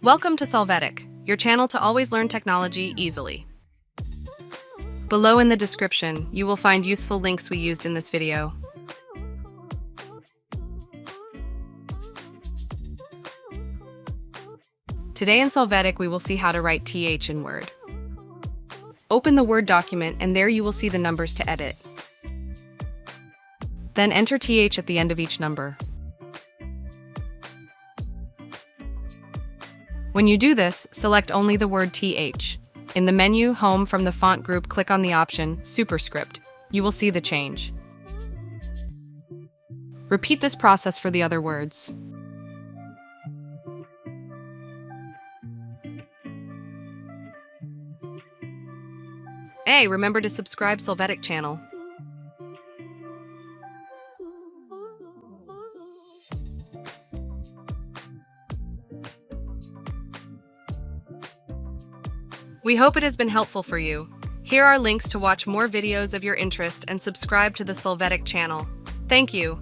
Welcome to Solvetic, your channel to always learn technology easily. Below in the description, you will find useful links we used in this video. Today in Solvetic, we will see how to write TH in Word. Open the Word document and there you will see the numbers to edit. Then enter TH at the end of each number. When you do this, select only the word TH. In the menu, Home, from the font group, click on the option Superscript. You will see the change. Repeat this process for the other words. Hey, remember to subscribe Solvetic channel. We hope it has been helpful for you. Here are links to watch more videos of your interest and subscribe to the Solvetic channel. Thank you.